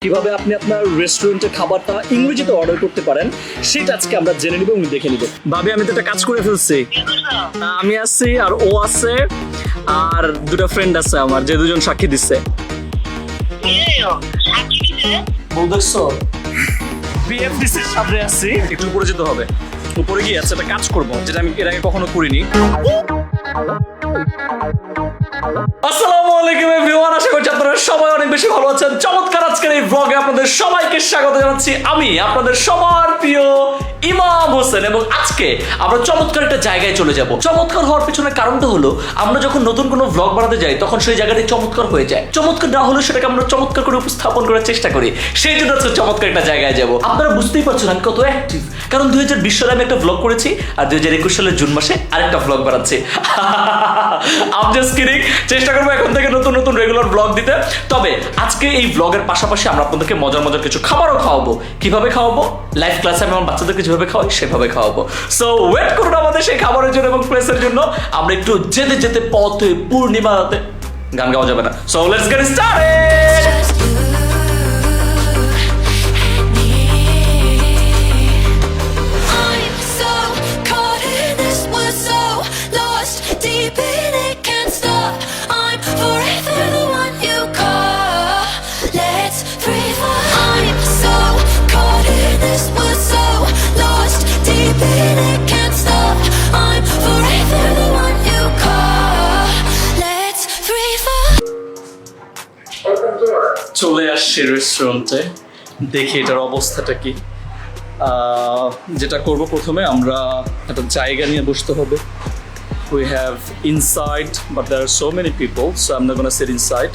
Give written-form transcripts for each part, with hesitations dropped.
কিভাবে আপনি আপনার রেস্টুরেন্টের খাবারটা ইংরেজিতে অর্ডার করতে পারেন সেটা আজকে আমরা জেনে নিব এবং দেখে নিব। ভাবি আমি তো একটা কাজ করে ফেলছি। আমি আছি আর ও আছে আর দুটো ফ্রেন্ড আছে আমার, যে দুজন সাক্ষী দিচ্ছে। বলতেছো বিএফডিসির সামনে আছি, একটু উপরে যেতে হবে। উপরে গিয়ে আছে একটা কাজ করব যেটা আমি এর আগে কখনো করিনি। আসসালামু আলাইকুম এভরিওয়ান, আশা করছি আপনারা সবাই অনেক বেশি ভালো আছেন। চমৎকার আজকের এই ব্লগে আপনাদের সবাইকে স্বাগত জানাচ্ছি। আমি আপনাদের সবার প্রিয় ইমাম হোসেন, এবং আজকে আমরা চমৎকার একটা জায়গায় চলে যাব। চমৎকার হওয়ার পিছনে কারণটা হলো আমরা যখন নতুন কোনো ব্লগ বানাতে যাই তখন সেই জায়গাটি চমৎকার হয়ে যায়। চমৎকার না হলে সেটাকে আমরা চমৎকার করে উপস্থাপন করার চেষ্টা করি, সেই জন্য আজকে চমৎকার একটা জায়গায় যাব। আপনারা বুঝতেই পারছেন আমি কত অ্যাক্টিভ, কারণ 2020 সালে আমি একটা ব্লগ করেছি আর 2021 সালের জুন মাসে আরেকটা ব্লগ বানাচ্ছি। I'm just kidding। চেষ্টা করবো এখন থেকে নতুন নতুন রেগুলার ব্লগ দিতে। তবে আজকে এই ব্লগের পাশাপাশি আমরা আপনাদেরকে মজার মজার কিছু খাবারও খাওয়াবো। কিভাবে খাওয়াবো? লাইভ ক্লাসে আমি আমার বাচ্চাদেরকে যেভাবে খাওয়াই সেভাবে খাওয়াবো। সো ওয়েট করুন আমাদের সেই খাবারের জন্য এবং প্লেসের জন্য। আমরা একটু যেতে যেতে পথে পূর্ণিমাতে গান গাওয়া যাবে না। So let's get started. চলে আসছি রেস্টুরেন্টে, দেখি এটার অবস্থাটা কি। যেটা করব প্রথমে আমরা একটা জায়গা নিয়ে বসতে হবে। We have inside, but there are so many people, so I'm not gonna sit inside.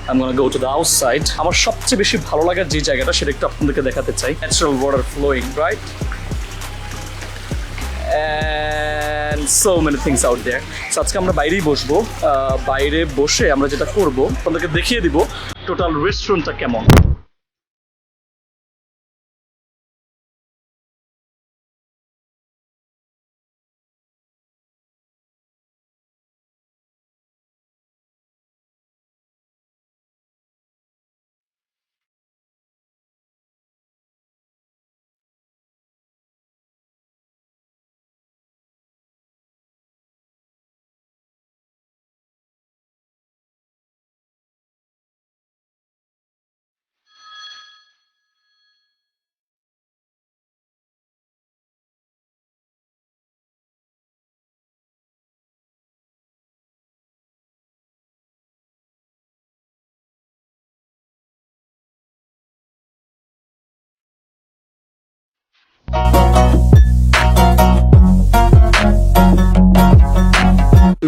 I'm gonna go to the outside. আমার সবচেয়ে বেশি ভালো লাগার যে জায়গাটা সেটা একটু আপনাদেরকে দেখাতে চাই। Natural water flowing, right? And so many things out there. So আজকে আমরা বাইরেই বসবো। বাইরে বসে আমরা যেটা করব আপনাদেরকে দেখিয়ে দিব টোটাল রেস্টুরেন্টটা কেমন।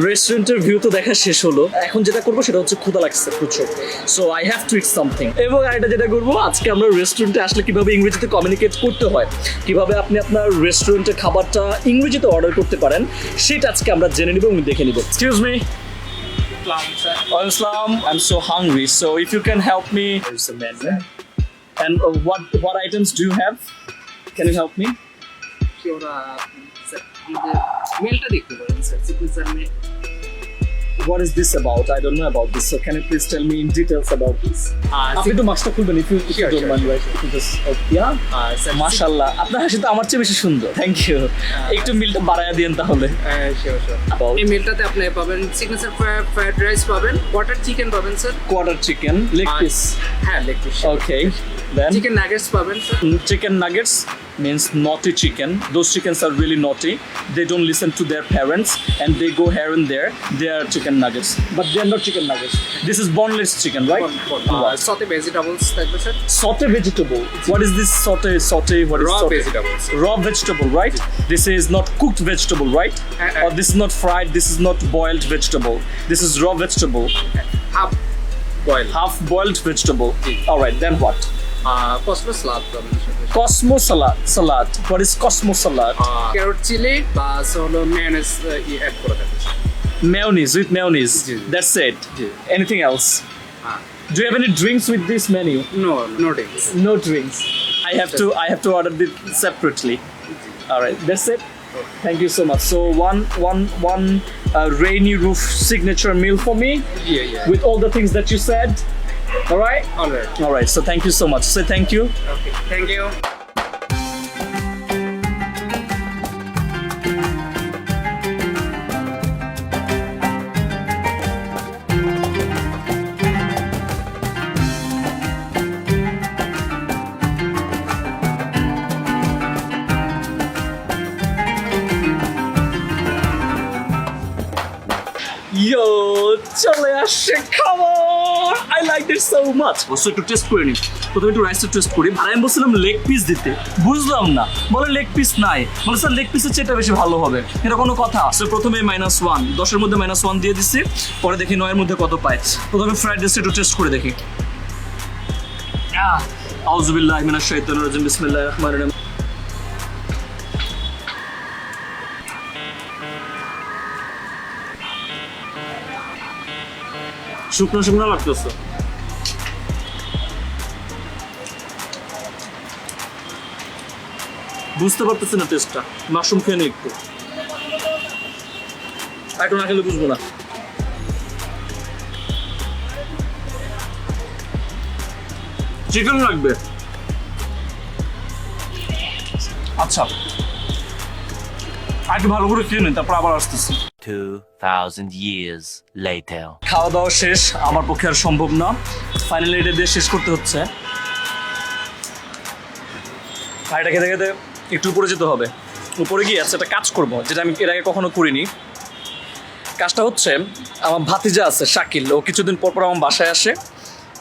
রেস্টুরেন্টের ভিউ তো দেখা শেষ হলো, এখন যেটা করবো সেটা হচ্ছে ক্ষুধা লাগছে প্রচুর। So I have to it something. এবং আরেকটা যেটা করবো, আজকে আমরা রেস্টুরেন্টে আসলে কিভাবে ইংরেজিতে কমিউনিকেট করতে হয়, কিভাবে আপনি আপনার রেস্টুরেন্টের খাবারটা ইংরেজিতে অর্ডার করতে পারেন সেটা আজকে আমরা জেনে নিব এবং দেখে নিব। Excuse me. Islam, I'm so hungry, so if you can help me. There's a menu. And what items do you have? Can you help me? মেলটা দেখতে পারেন sir, signature mail. What is this about? I don't know about this. So can you please tell me in details about this? আপনি তো মাছটা খুলবেন if you don't mind, right? If you just মাশাআল্লাহ, আপনার হাসি তো আমার চেয়ে বেশি সুন্দর। Thank you. একটু মিলটা বাড়ায়া দিয়েন তাহলে। শিওর। এই মেলটাতে আপনি পাবেন সিগনেচার ফ্রাইড রাইস পাবেন, কোয়ার্টার চিকেন পাবেন sir. Quarter chicken, leg piece. হ্যাঁ, leg piece. Okay. Then chicken nuggets পাবেন sir. Chicken nuggets means naughty chicken. Those chickens are really naughty. They don't listen to their parents and they go here and there. They are chicken nuggets, but they are not chicken nuggets. This is boneless chicken, right? সাথে vegetables থাকবে sir. Saute vegetable. What is this saute? What is Raw saute? vegetables. Raw vegetable, right? This is not cooked vegetable, right? Or this is not fried. This is not boiled vegetable. This is raw vegetable. Half boil. Half boiled vegetable. All right. Then what? Cosmo salad পাবেন sir. Cosmo salad. Salad. What is Cosmo salad? Carrot chilli বা হলো mayonnaise add করে দেবেন sir. Mayonnaise with mayonnaise. That's it. Anything else? Do you have any drinks with this menu? No drinks. No drinks. I have to order this separately. All right, that's it. Thank you so much. So one rainy roof signature meal for me. Yeah. With all the things that you said. Alright? Alright. Alright, so thank you so much. Say thank you. Okay. Thank you. Yo, চলে আসছে খাবার। I like it so much. বসে একটু test করে নিই। প্রথমে একটু রাইসটা টেস্ট করি। আর আমি বলছিলাম লেগ পিস দিতে, বুঝলাম না। বলে লেগ পিস নাই। বলে স্যার লেগ পিসের চেয়ে এটা বেশি ভালো হবে। এটা কোনো কথা? স্যার প্রথমে -1, 10-এর মধ্যে -1 দিয়ে দিছি। পরে দেখি 9-এর মধ্যে কত পাই। প্রথমে ফ্রাইড রাইসটা একটু টেস্ট করে দেখি। আউযুবিল্লাহি মিনাশ শাইতানির রাজিম। বিসমিল্লাহির রহমানির রহিম। শুকনো শুকনো লাগতেছে। বুঝতে পারতেছি না টেস্টটা। মাশরুম খেয়ে নিই একটু। একটু না খেলে বুঝবো না। চিকেন লাগবে। আচ্ছা, একটু ভালো করে খেয়ে নিন, তারপর আবার আসতেছি। 2,000 years later. খাওয়া দাওয়া শেষ, আমার পক্ষে আর সম্ভব না। ফাইনালি এটা দিয়ে শেষ করতে হচ্ছে। আর এটা খেতে খেতে একটু উপরে যেতে হবে। উপরে গিয়ে আচ্ছা একটা কাজ করবো, যেটা আমি এর আগে কখনো করিনি। কাজটা হচ্ছে, আমার ভাতিজা আছে শাকিল, ও কিছুদিন পর পর আমার বাসায় আসে,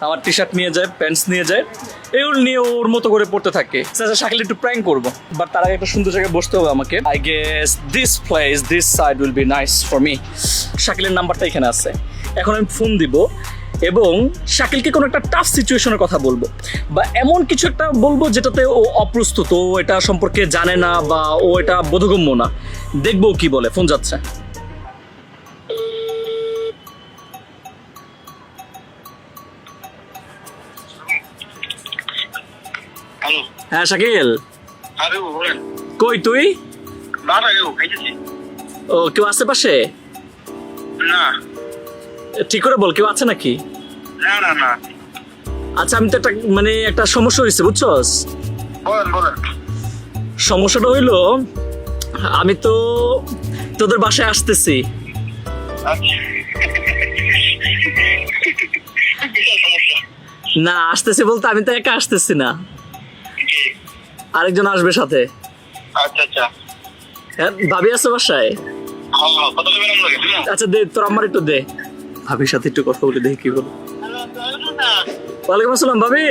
আমার টি শার্ট নিয়ে যায়, প্যান্টস নিয়ে যায়, এগুলো নিয়ে ওর মতো করে পড়তে থাকে। আচ্ছা শাকিল একটু প্র্যাঙ্ক করবো, বাট তার আগে একটা সুন্দর জায়গায় বসতে হবে আমাকে। I guess this place, this side will be nice for me. শাকিলের নাম্বারটা এখানে আছে। এখন আমি ফোন দিব এবং শাকিলকে কোনো একটা টাফ সিচুয়েশনের কথা বলবো, বা এমন কিছু একটা বলবো যেটাতে ও অপ্রস্তুত, ও এটা সম্পর্কে জানে না বা ও এটা বোধগম্য না। দেখবো কি বলে। ফোন যাচ্ছে। হ্যালো, হ্যাঁ শাকিল, আরে বলেন। কই তুই? না না কেউ খাইতেছি ও কেউ আশেপাশে? না ঠিক করে বল, কেউ আছে নাকি? না না না আচ্ছা আমি তো একটা সমস্যা হয়েছে বুঝছস। বলেন বলেন। সমস্যাটা হইলো, আমি তো তোদের বাসায় আসতেছি। আচ্ছা বিশাল সমস্যা। না আসতেছি বলতে আমি তো একা আসতেছি না, জি, আরেকজন আসবে সাথে। আচ্ছা আচ্ছা। হ্যাঁ, ভাবি আছে বাসায়? হ্যাঁ কত দেবেন আপনাকে দিন? আচ্ছা দে, তোর আমার একটু দে, ভাবির সাথে একটু কথা বলে দেখি কি বল। Hello sir. ওয়ালাইকুম আসসালাম ভাবি।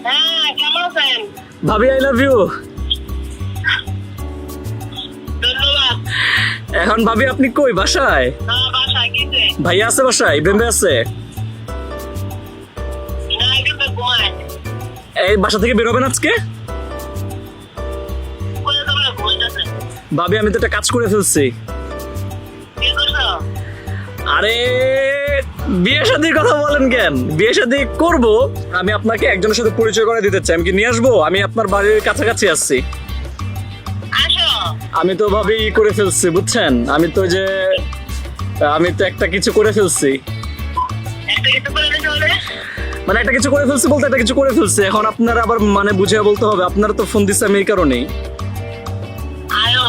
হ্যাঁ কেমন আছেন? ভাবি আই লাভ ইউ। ধন্যবাদ। এখন ভাবি আপনি কই? বাসায়? হ্যাঁ বাসায় গেছে। ভাইয়া আছে বাসায়? ইব্রাহিম ভাই আছে? না কিন্তু ঘুমায়। এই বাসা থেকে বেরোবেন আজকে? কোথায় তোমরা ঘুমাইতেছে? ভাবি আমি তো একটা কাজ করে ফেলছি। কি করছো? আরে বিয়ে শাদীর কথা বলেন কেন? বিয়ে শাদী করব, আমি আপনাকে একজনের সাথে পরিচয় করে দিতে চাই। আমি কি নিয়ে আসবো? আমি আপনার বাড়ির কাছাকাছি আসছি। আসো। আমি তো ভাবি করে ফেলছি বুঝছেন। আমি তো একটা কিছু করে ফেলছি। একটা কিছু করে দিতে হবে। মানে একটা কিছু করে ফেলছি বলতে একটা কিছু করে ফেলছি। এখন আপনারা আবার মানে বুঝিয়ে বলতে হবে। আপনারা তো ফোন দিচ্ছে আমি এই কারণেই। আয়ো।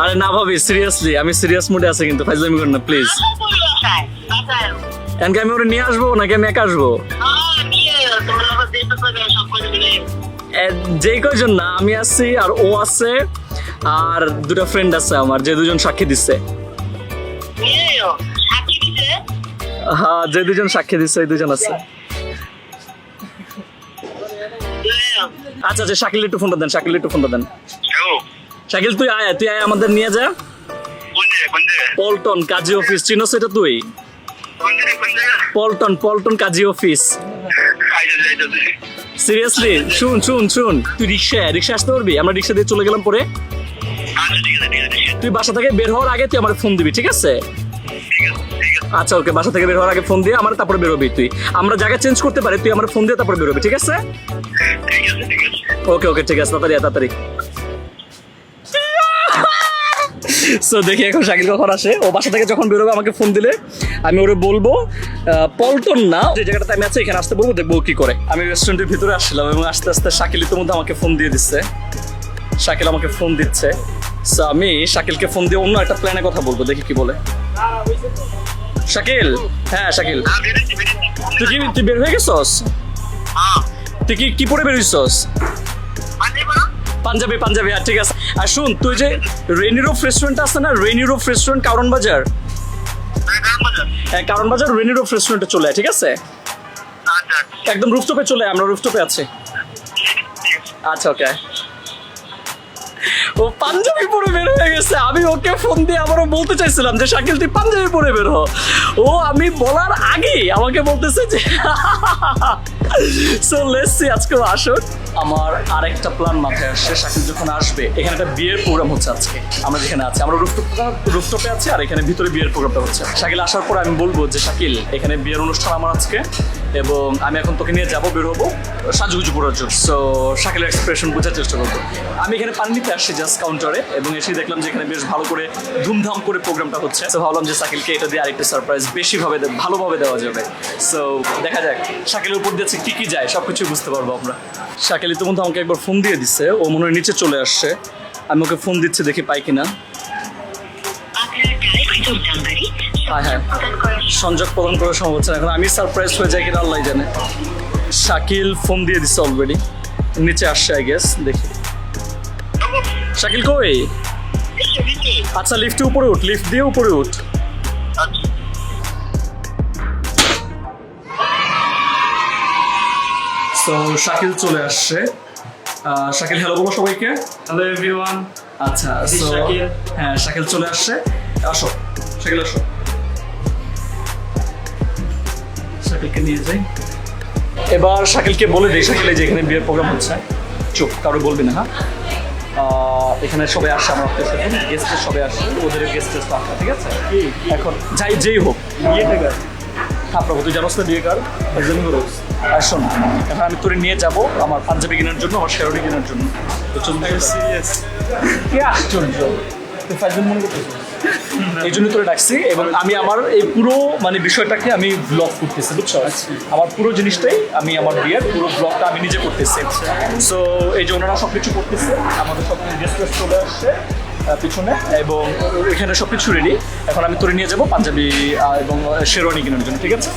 আরে না ভাবি, সিরিয়াসলি আমি সিরিয়াস মুডে আছি, কিন্তু ফাইজলামি করেন না প্লিজ। আমার কোন বাসায়? বাসায়। এনকে আমি ওরা নিয়ে আসবো নাকি আমি একা আসবো? হ্যাঁ নিয়ে তোমরা আবার যেতে পারবে সব করে দিলে। যেই কয়জন না, আমি আছি আর ও আছে আর দুটো ফ্রেন্ড আছে আমার, যে দুজন সাক্ষী দিচ্ছে। নিয়ে এও। সাক্ষী দিতে? হ্যাঁ যে দুজন সাক্ষী দিচ্ছে ওই দুজন আছে। নিয়ে এও। আচ্ছা আচ্ছা শাকিল একটু ফোনটা দেন, শাকিল একটু ফোনটা দেন। হ্যালো। শাকিল তুই আয় আমাদের নিয়ে যা। কোন জায়গায়? পল্টন কাজী অফিস, চিনোস এটা তুই? কোন জায়গায়? পল্টন কাজী অফিস। আইতাছে। সিরিয়াসলি শুন তুই রিক্সা আসতে পারবি? আমরা রিক্সা দিয়ে চলে গেলাম পরে। আচ্ছা ঠিক আছে। তুই বাসা থেকে বের হওয়ার আগে তুই আমার ফোন দিবি, ঠিক আছে? ঠিক আছে। আচ্ছা ওকে, বাসা থেকে বের হওয়ার আগে ফোন দিয়ে আমার, তারপরে বেরোবি তুই। আমরা জায়গা চেঞ্জ করতে পারি, তুই আমার ফোন দিয়ে তারপরে বেরোবি, ঠিক আছে? ঠিক আছে। ওকে ঠিক আছে, তাড়াতাড়ি। সো দেখি এখন শাকিল কখন আসে। ও বাসা থেকে যখন বেরোবে আমাকে ফোন দিলে আমি ওরে বলবো পল্টন না, যে জায়গাটাতে আমি আছি এখানে আসতে বলবো, দেখবো ও কি করে। আমি রেস্টুরেন্টের ভিতরে আসছিলাম এবং আস্তে আস্তে শাকিল ইতিমধ্যে আমাকে ফোন দিয়ে দিচ্ছে। শাকিল আমাকে ফোন দিচ্ছে। সো আমি শাকিলকে ফোন দিয়ে অন্য একটা প্ল্যানে কথা বলবো, দেখি কি বলে। শাকিল, হ্যাঁ শাকিল, তুই বের হয়ে গেছস? তুই কি পরে বের হইছস? পাঞ্জাবি পাঞ্জাবি, আর ঠিক আছে। আর শুন, তুই যে রেনি রোফ রেস্টুরেন্ট আছে না, রেনি রোফ রেস্টুরেন্ট কারণ বাজার, হ্যাঁ কারণ বাজার রেনি রোফ রেস্টুরেন্টে চলে আয়, ঠিক আছে? একদম রুফটপে চলে আয়, আমরা রুফটপে আছি। আচ্ছা ওকে। ও পাঞ্জাবি পরে বের হয়ে গেছে। আমি ওকে ফোন দিয়ে আবারও বলতে চাইছিলাম যে শাকিল তুই পাঞ্জাবি পরে বের হ। ও আমি বলার আগেই আমাকে বলতেছে যে সো লেটস সি আজকে আসুন। আমার আরেকটা প্ল্যান মাথায় আসছে, শাকিল যখন আসবে এখানে একটা বিয়ের প্রোগ্রাম হচ্ছে আজকে, আমরা যেখানে আছি, আমরা রুফটপে আছি আর এখানে ভিতরে বিয়ের প্রোগ্রামটা হচ্ছে। শাকিল আসার পর আমি বলবো যে শাকিল এখানে বিয়ের অনুষ্ঠান আমার আজকে, এবং আমি এখন তোকে নিয়ে যাবো, বের হবো সাজুগুজু করার জন্য। সো শাকিলের এক্সপ্রেশন বোঝার চেষ্টা করবো। আমি এখানে পানি নিতে আসছি জাস্ট কাউন্টারে, এবং এসে দেখলাম যে এখানে বেশ ভালো করে ধুমধাম করে প্রোগ্রামটা হচ্ছে। সো ভাবলাম যে শাকিলকে এটা দিয়ে আরেকটা সারপ্রাইজ বেশিভাবে ভালোভাবে দেওয়া যাবে। সো দেখা যাক শাকিলের উপর দিয়েছে কি কি যায়, সব কিছু বুঝতে পারবো আমরা। শাকিল ইতিমধ্যে আমাকে একবার ফোন দিয়ে দিচ্ছে, ও মনে হয় নিচে চলে আসছে। আমি ওকে ফোন দিচ্ছি, দেখি পাই কিনা। হ্যাঁ হ্যাঁ, সংযোগ প্রদান করা সম্ভব হচ্ছে না এখন। আমি সারপ্রাইজ হয়ে যাই কিনা আল্লাহ জানে। শাকিল ফোন দিয়ে দিচ্ছে অলরেডি, নিচে আসছে আই গেস। দেখি শাকিল কই? আচ্ছা লিফটে উপরে উঠ, লিফট দিয়ে উপরে উঠ। সো শাকিল চলে আসছে। শাকিল হ্যালো বলো সবাইকে। Hello everyone. আচ্ছা সো হ্যাঁ শাকিল চলে আসছে। আসো শাকিল আসো, শাকিলকে নিয়ে যাই। এবার শাকিলকে বলে দিই, শাকিলে যে এখানে বিয়ের প্রোগ্রাম হচ্ছে, চুপ কারো বলবি না হ্যাঁ। এখানে সবাই আসছে, আমার গেস্ট সবাই আসছে, ওদের গেস্ট আসছে, ঠিক আছে? এখন যাই যেই হোক বিয়েটা কার? হ্যাঁ প্রভু, তুই জানোস না বিয়ে কার? আর শোন, এখন আমি তোরে নিয়ে যাবো আমার পাঞ্জাবি কেনার জন্য, আমার শেরওয়ানি কেনার জন্য। তো চলুন। সিরিয়াস কি আশ্চর্য, তুই ফাইজুল মনে করতেছিস? এই জন্য তোরে ডাকছি, এবং আমি আমার এই পুরো মানে বিষয়টাকে আমি ব্লগ করতেছি, বুঝছো? আমার পুরো জিনিসটাই আমি আমার বিয়ের পুরো ব্লগটা আমি নিজে করতেছি। সো এই যে ওনারা সব কিছু করতেছে, আমাদের সব গেস্ট চলে আসছে পিছনে, এবং এখানে সব কিছু রেডি। এখন আমি তোরে নিয়ে যাবো পাঞ্জাবি এবং শেরওয়ানি কেনার জন্য, ঠিক আছে?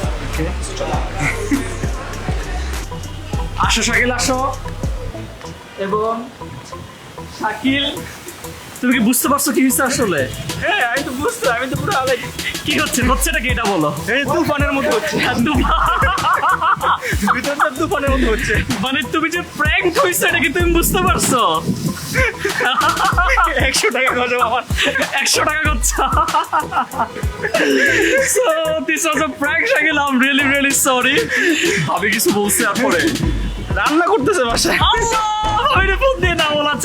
আসো শাকিল আসো। এবং শাকিল তুমি কি বুঝতে পারছো কি হচ্ছে আসলে? হ্যাঁ আমি তো বুঝতে, আমি তো পুরো আলাদা। কি হচ্ছেটা কি এটা বলো। এই তুফানের মতো হচ্ছে, ভিতরটা তুফানের মতো হচ্ছে। মানে তুমি যে প্র্যাঙ্ক হইছে এটা কি তুমি বুঝতে পারছো? 100 টাকা খরচ আমার, 100 টাকা খরচা। So this was a prank Shakil, I'm really sorry। ভাবি কিছু বলছে আপরে? রান্না করতেছে বাসায়।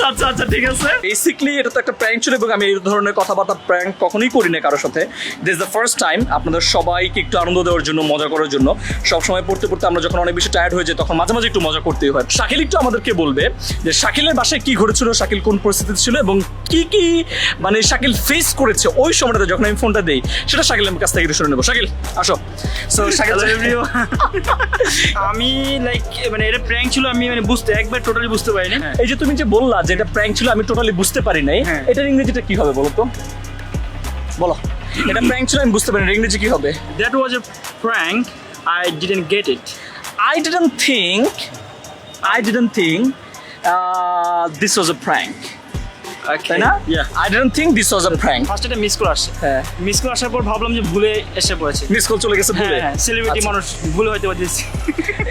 আচ্ছা ঠিক আছে। বেসিক্যালি এটা তো একটা প্র্যাঙ্ক ছিল, এবং আমি এই ধরনের কথাবার্তা প্র্যাঙ্ক কখনোই করি না কারোর সাথে। This is the first time. আপনাদের সবাইকে একটু আনন্দ দেওয়ার জন্য, মজা করার জন্য। সবসময় পড়তে আমরা যখন অনেক বেশি টায়ার্ড হয়ে যাই তখন মাঝে মাঝে একটু মজা করতেই হয়। শাকিল একটু আমাদেরকে বলবে যে শাকিলের বাসায় কি ঘটেছিল, শাকিল কোন পরিস্থিতি ছিল, এবং কি মানে শাকিল ফেস করেছে ওই সময়টাতে যখন আমি ফোনটা দেই, সেটা শাকিলের কাছ থেকে একটু শুনে নেবো। শাকিল আসো। সো শাকিল আমি লাইক মানে এটা প্র্যাঙ্ক ছিল, আমি মানে বুঝতে একবার টোটালি বুঝতে পারিনি। এই যে তুমি যে বললা যে এটা প্র্যাঙ্ক ছিল, আমি টোটালি বুঝতে পারি নাই, এটার ইংরেজিটা কি হবে বলো তো? বলো, এটা প্র্যাঙ্ক ছিল আমি বুঝতে পারি না, ইংরেজি কি হবে? That was a prank, I didn't get it. I didn't think this was a prank. তাই না? Yeah. I didn't think this was a prank. First এটা মিস কল আসছে। হ্যাঁ, মিস কল আসার পর ভাবলাম যে ভুলে এসে পড়েছে। মিস কল চলে গেছে ভুলে। হ্যাঁ, সেলিব্রিটি আচ্ছা। মানুষ ভুলে হয়তো দিয়েছে।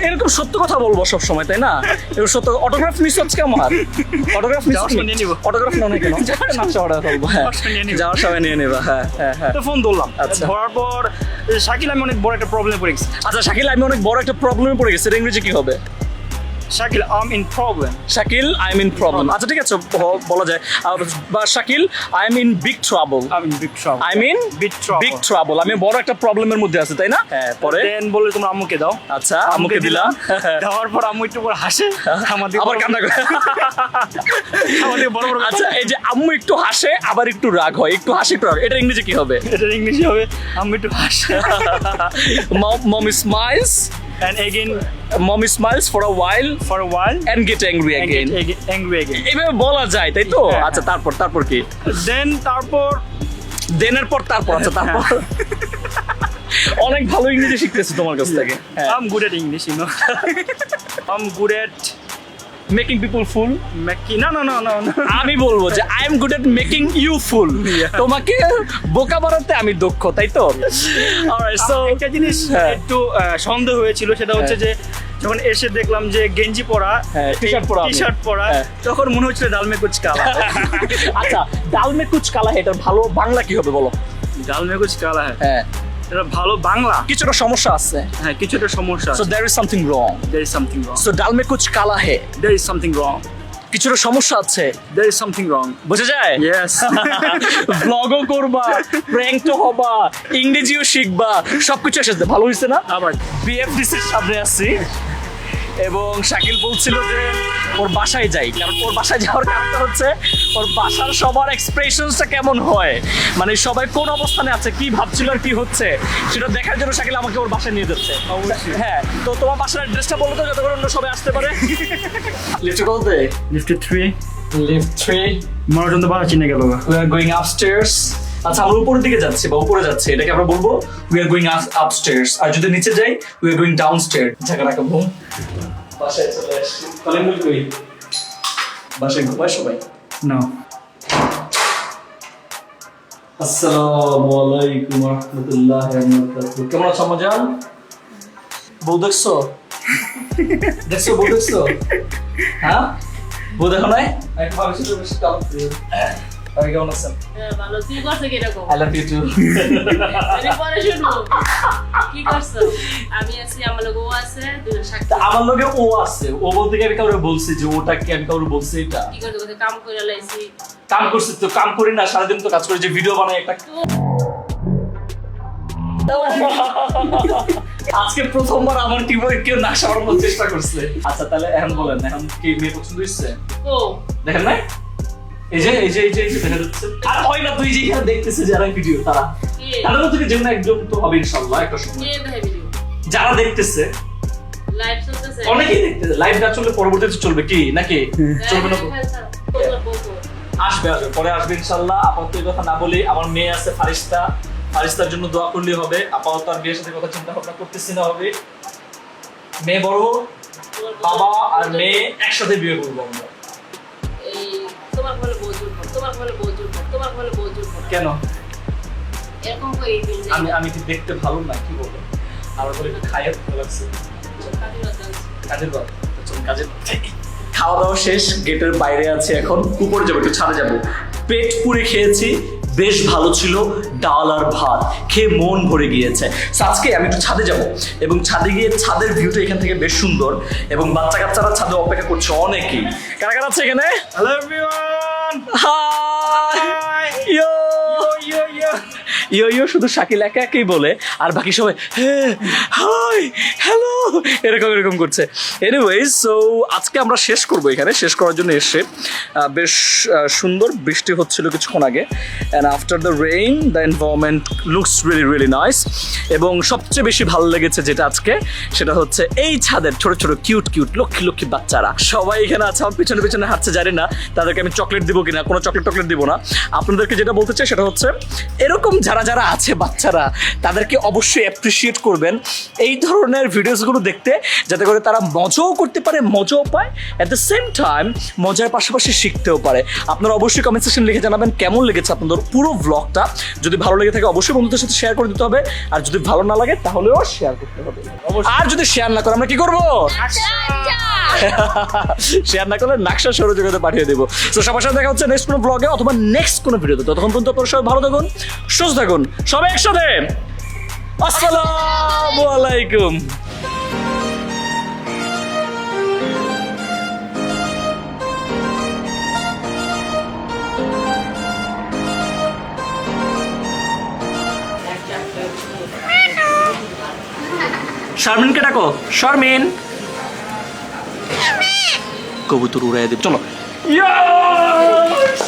এরকম সত্য কথা বলবো সব সময়, তাই না? এরকম সত্য। অটোগ্রাফ মিস হচ্ছে আমার, অটোগ্রাফ মিস যাওয়ার সময় নিয়ে নিবো। অটোগ্রাফ নাও না কেন? নাচা ওটা করবো। হ্যাঁ, যাওয়ার সময় নিয়ে নিবো। যাওয়ার সময় নিয়ে নেবা। হ্যাঁ। তো ফোন ধরলাম, আচ্ছা। ধরার পর শাকিল আমি অনেক বড় একটা প্রবলেমে পড়ে গেছি। আচ্ছা শাকিল, আমি অনেক বড় একটা প্রবলেমে পড়ে গেছি, এর ইংরেজি কি হবে? Shakil am in problem. Shakil I am in problem. আচ্ছা ঠিক আছে, বলা যায়। বা Shakil I am in big trouble. I mean big trouble. I mean Big trouble. Big trouble. আমি বড় একটা প্রবলেমের মধ্যে আছি, তাই না? হ্যাঁ, পরে দেন বলে তোমরা আম্মুকে দাও। আচ্ছা আম্মুকে দিলাম। দেওয়ার পর আম্মু একটু পর হাসে, আমাদের আবার কান্না করে। আমাদের বড় বড় আচ্ছা, এই যে আম্মু একটু হাসে আবার একটু রাগ হয়, একটু হাসে একটু রাগ, এটা ইংরেজি কি হবে? এটা ইংলিশে হবে আম্মু একটু হাসে। Mom smiles, And again mom smiles for a while for a while and get angry and again. get angry again. এইভাবে বলা যায়, তাই তো? হ্যাঁ, আচ্ছা তারপর কি? Then তারপর দেনের পর তারপর, আচ্ছা তারপর। অনেক ভালো ইংরেজি শিখতেছি তোমার কাছ থেকে। হ্যাঁ। I'm good at English, you know. I'm good at Making people fool. making no. আমি বলবো যে I am good at making you fool. তোমাকে বোকা বানাতে আমি দক্ষ, তাই তো? অলরাইট, সো একটা জিনিস হ্যাঁ। একটু সন্দেহ হয়েছিল, সেটা হচ্ছে যে যখন এসে দেখলাম যে গেঞ্জি পরা, হ্যাঁ, t-shirt পরা আমি। টি-শার্ট পরা, হ্যাঁ। তখন মনে হচ্ছিল ডালমে কুচ কালা। আচ্ছা, ডাল মে কুচ কালা है, এটার ভালো বাংলা কি হবে বলো? ডালমে কুচ কালা হ্যাঁ, হ্যাঁ, এটা ভালো বাংলা। কিছুটা সমস্যা আছে। হ্যাঁ, কিছুটা সমস্যা সো আছে। There is something wrong. There is something wrong. So ডাল মে কুচ কালা है, There is something wrong. কিছুটা সমস্যা আছে। There is something wrong. বুঝা যায়? Yes. ব্লগও করবা, প্র্যাঙ্কও হবা, ইংরেজিও শিখবা, সবকিছু একসাথে। ভালো হয়েছে না? আবার বিএফডিসির সামনে আসছি এবং শাকিল বলছিল যে ওর বাসায় যাই, কারণ ওর বাসায় যাওয়ার কারণটা হচ্ছে ওর বাসার সবার এক্সপ্রেশনসটা কেমন হয়, মানে সবাই কোন অবস্থানে আছে, কি ভাবছিল আর কি হচ্ছে, সেটা দেখার জন্য শাকিল আমাকে ওর বাসায় নিয়ে যাচ্ছে। হ্যাঁ, তো তোমার বাসার অ্যাড্রেসটা বলো তো, যাতে করে অন্য সবাই আসতে পারে। লিফটে বলতে লিফটে 3 লিফট 3 মনোজন তো বাসা চিনে গেল। we are going upstairs. আচ্ছা, আমরা উপরের দিকে যাচ্ছি বা উপরে যাচ্ছি, এটাকে আমরা বলবো we are going upstairs। আর যদি নিচে যাই we are going downstairs। Dhaka রাখা ঘুম, বাসায় চলে আসছি। কলিংবেল কই? বাসায় ঘুমায় সবাই? না, আসসালামু আলাইকুম ওয়া রাহমাতুল্লাহি ওয়া বারাকাতুহু। কেমন আছো মজান? বউ দেখছো? দেখছো বউ দেখছো? হ্যাঁ, বউ দেখো নাই? একটু ভাবছি তো বেশি কাল প্রিয়। ভাই কেমন আছেন? হ্যাঁ, ভালো। তুই করছো কিরকম? I love you too. আমি পরে শুনবো। কি করছো? আমি আছি, আমার লোক ও আছে, দুজন সাক্ষী। আমার লগে ও আছে, ও বলতে কি আমি কাউরে বলছি যে ওটা কি আমি কাউরে বলছি? এটা কি করছো? কোথায় কাম করে লাইছি। কাম করছি তো, কাম করি না, সারাদিন তো কাজ করি, যে ভিডিও বানাই একটা। আজকে প্রথমবার আমার টিমে কেউ নাকশা বানানোর চেষ্টা করছে। আচ্ছা তাহলে এখন বলেন, এখন কি মেয়ে পছন্দ হয়েছে? ও, দেখেন নাই? এই যে দেখা যাচ্ছে। আর হয় না, তুই যে এখানে দেখতেছে যারা ভিডিও, তারা কে? তাদের মধ্যে থেকে যেমন একজন তো হবে ইনশাআল্লাহ একটা সময়। কে দেখে ভিডিও? যারা দেখতেছে, লাইভ চলতেছে? অনেকেই দেখতেছে। লাইভ না চললে পরবর্তীতে চলবে কি নাকি? চলবে না? আসবে পরে আসবে ইনশাআল্লাহ। আপাতত এই কথা না বলি, আমার মেয়ে আছে ফারিস্তা, ফারিস্তার জন্য দোয়া করলে হবে। আপাতত আর বিয়ের সাথে কথা চিন্তা ভাবনা করতেছি না, হবে মেয়ে বড়, বাবা আর মেয়ে একসাথে বিয়ে করবো আমরা। এই তোমার বলে বজুর পর, তোমার বলে বজুর পর, তোমার বলে বজুর পর। কেন? এরকম করে এই দিন আমি কি দেখতে ভালো না? কি বলবো? আমার বলে একটু খাইয়ে ভালো লাগছে। কাজের পর কাজের খাওয়া দাওয়া শেষ, গেটের বাইরে আছে, এখন উপরে যাবো, একটু ছাদে যাবো। পেট পুরে খেয়েছি, বেশ ভালো ছিল, ডাল আর ভাত খেয়ে মন ভরে গিয়েছে। So, আজকে আমি একটু ছাদে যাব এবং ছাদে গিয়ে ছাদের ভিউটা এখান থেকে বেশ সুন্দর এবং বাচ্চা কাচ্চারা ছাদে অপেক্ষা করছে অনেকেই। কারা কারা আছে এখানে? Hello everyone. হাই ইয়ো ইয়ো ইয়ো, শুধু শাকিল একা একাই বলে আর বাকি সবাই হ্যাঁ হাই হ্যালো এরকম করছে। এনিওয়েজ, সো আজকে আমরা শেষ করবো, এখানে শেষ করার জন্য এসে বেশ সুন্দর বৃষ্টি হচ্ছিল কিছুক্ষণ আগে, and after the rain the environment looks really nice. এবং সবচেয়ে বেশি ভালো লেগেছে যেটা আজকে, সেটা হচ্ছে এই ছাদের ছোট ছোট কিউট লক্ষ্মী বাচ্চারা সবাই এখানে আছে। আমার পিছনে হাঁটছে, জানি না তাদেরকে আমি চকলেট দিব কিনা, কোনো চকলেট দিব না। আপনাদেরকে যেটা বলতে চাই সেটা হচ্ছে, এরকম যারা আছে বাচ্চারা, তাদেরকে অবশ্যই অ্যাপ্রিসিয়েট করবেন এই ধরনের ভিডিওসগুলো দেখতে, যাতে করে তারা মজাও করতে পারে, মজাও পায়, অ্যাট দ্য সেম টাইম মজার পাশাপাশি শিখতেও পারে। আপনারা অবশ্যই কমেন্ট সেকশন লিখে জানাবেন কেমন লেগেছে আপনাদের পুরো ব্লগটা। যদি ভালো লেগে থাকে অবশ্যই বন্ধুদের সাথে শেয়ার করে দিতে হবে, আর যদি ভালো না লাগে তাহলেও শেয়ার করতে হবে। আর যদি শেয়ার না করে আমরা কি করবো? শেয়ার না করলে নাকশা সৌরজগতে পাঠিয়ে দেবো। তো সবার সাথে দেখা হচ্ছে নেক্সট কোনো ব্লগে অথবা নেক্সট কোনো ভিডিওতে। ততক্ষণ পর্যন্ত আপনারা সবাই ভালো থাকুন, সুস্থ থাকুন, সবাই একসাথে আসসালামু আলাইকুম। শারমিনকে ডাকো, শারমিন। কবুতর উড়াই দেব, চলো। Yes!